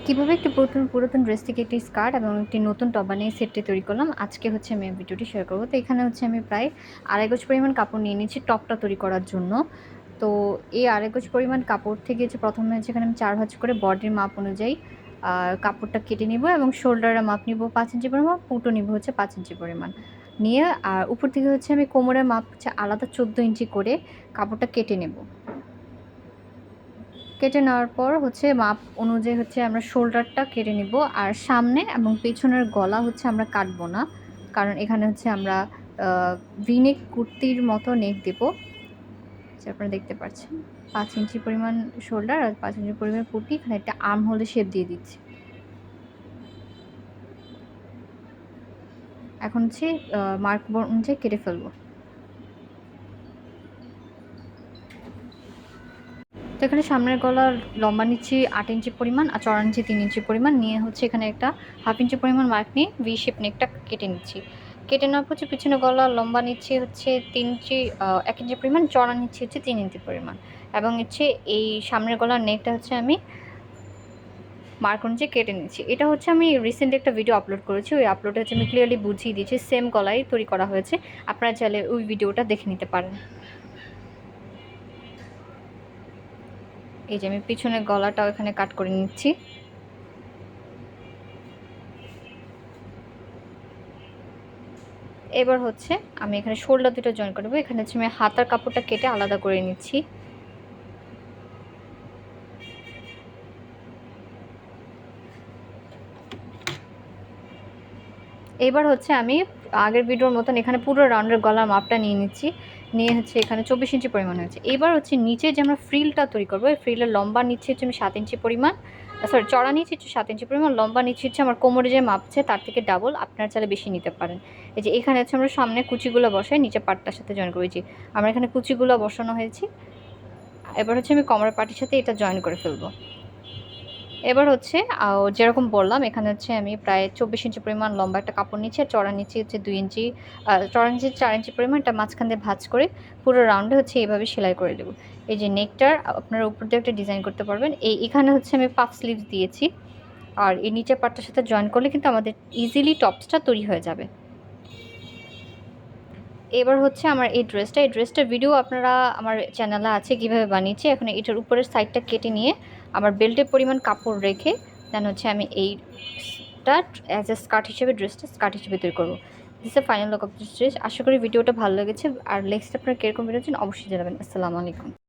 কিভাবে একটি পুরাতন ড্রেস থেকে একটি স্কার্ট এবং একটি নতুন টপ বানিয়ে সেটটি তৈরি করলাম। আজকে হচ্ছে আমি এই ভিডিওটি শেয়ার করব। তো এখানে হচ্ছে আমি প্রায় ২.৫ গজ পরিমাণ কাপড় নিয়ে নিয়েছি টপটা তৈরি করার জন্য। তো এই ২.৫ গজ পরিমাণ কাপড় থেকে হচ্ছে প্রথমে হচ্ছে এখানে আমি ৪ ভাঁজ করে বডির মাপ অনুযায়ী কাপড়টা কেটে নিব এবং শোল্ডারের মাপ নিব ৫ ইঞ্চি পরিমাণ, পুঁটো নিব হচ্ছে ৫ ইঞ্চি পরিমাণ। নিয়ে আর উপর থেকে হচ্ছে আমি কোমরের মাপ হচ্ছে আলাদা ১৪ ইঞ্চি করে কাপড়টা কেটে নেব। কেটে নেওয়ার পর হচ্ছে মাপ অনুযায়ী হচ্ছে আমরা শোল্ডারটা কেটে নিব। আর সামনে এবং পেছনের গলা হচ্ছে আমরা কাটবো না। কারণ এখানে হচ্ছে আমরা আ ভি-নেক কুর্তির মতো নেক দেব। যে আপনারা দেখতে পাচ্ছেন। ৫ ইঞ্চি পরিমাণ শোল্ডার আর ৫ ইঞ্চি পরিমাণ পুঁটি, এখানে একটা আর্ম হোলের শেপ দিয়ে দিচ্ছি। এখন হচ্ছে মার্ক অনুযায়ী কেটে ফেলবো। তো এখানে সামনের গলার লম্বা নিচ্ছি ৮ ইঞ্চি পরিমাণ আর চওড়া নিচ্ছি ৩ ইঞ্চি পরিমাণ। নিয়ে হচ্ছে এখানে একটা ১/২ ইঞ্চি পরিমাণ মার্ক নিয়ে ভি শেপ নেকটা কেটে নিচ্ছি। কেটে নেওয়ার পর হচ্ছে পিছনের গলার লম্বা নিচ্ছি হচ্ছে ৩ ইঞ্চি ১ ইঞ্চি পরিমাণ, চওড়া নিচ্ছি হচ্ছে ৩ ইঞ্চি পরিমাণ। এবং হচ্ছে এই সামনের গলার নেকটা হচ্ছে আমি মার্ক অনুযায়ী কেটে নিচ্ছি। এটা হচ্ছে আমি রিসেন্টলি একটা ভিডিও আপলোড করেছি। ওই আপলোডে হচ্ছে আমি ক্লিয়ারলি বুঝিয়ে দিয়েছি। সেম গলায় তৈরি করা হয়েছে। আপনারা চাইলে ওই ভিডিওটা দেখে নিতে পারেন। এই যে আমি পিছনের গলাটাও এখানে কাট করে নিচ্ছি। এবার হচ্ছে আমি এখানে শোল্ডার দুটো জয়েন করে দেবো। এখানে হচ্ছে আমি হাতার কাপড়টা কেটে আলাদা করে নিচ্ছি। এবার হচ্ছে আমি আগের ভিডিওর মতন এখানে পুরো রাউন্ডের গলার মাপটা নিয়ে নিচ্ছি। নিয়ে হচ্ছে এখানে ২৪ ইঞ্চি পরিমাণ হয়েছে। এবার হচ্ছে নিচে যে আমরা ফ্রিলটা তৈরি করবো, এই ফ্রিলের লম্বা নিচ্ছি হচ্ছে আমি ৭ ইঞ্চি পরিমাণ, চড়া নিচ্ছি হচ্ছে ৭ ইঞ্চি পরিমাণ, লম্বা নিচ্ছি হচ্ছে আমার কোমরে যে মাপছে তার থেকে ডাবল, আপনারা চাইলে বেশি নিতে পারেন। এই যে এখানে হচ্ছে আমরা সামনে কুচিগুলো বসাই, নিচে পাটটার সাথে জয়েন করেছি। আমার এখানে কুচিগুলো বসানো হয়েছে। এবার হচ্ছে আমি কোমরের পাটির সাথে এটা জয়েন করে ফেলবো। এবার হচ্ছে যেরকম বললাম এখানে হচ্ছে আমি প্রায় ২৪ ইঞ্চি পরিমাণ লম্বা একটা কাপড় নিচ্ছি আর চড়া নিচ্ছি হচ্ছে ২ ইঞ্চি, চড়া নিচ্ছি ৪ ইঞ্চি পরিমাণ, এটা মাঝখান দিয়ে ভাঁজ করে পুরো রাউন্ডে হচ্ছে এইভাবে সেলাই করে দেবো। এই যে নেকটার আপনারা উপর দিয়ে একটা ডিজাইন করতে পারবেন। এখানে হচ্ছে আমি পাফ স্লিভস দিয়েছি। আর এই নিচের পার্টটার সাথে জয়েন করলে কিন্তু আমাদের ইজিলি টপসটা তৈরি হয়ে যাবে। এবার হচ্ছে আমার এই ড্রেসটার ভিডিও আপনারা আমার চ্যানেলে আছে কীভাবে বানিয়েছি। এখন এটার উপরের সাইডটা কেটে নিয়ে আমার বেল্টের পরিমাণ কাপড় রেখে দেন হচ্ছে আমি এইটা অ্যাজ এ ড্রেসটা স্কার্ট হিসেবে তৈরি করবো। This a final look of this dress. আশা করি ভিডিওটা ভালো লেগেছে। আর নেক্সট আপনারা কীরকম ভিডিও চান অবশ্যই জানাবেন। আসসালামু আলাইকুম।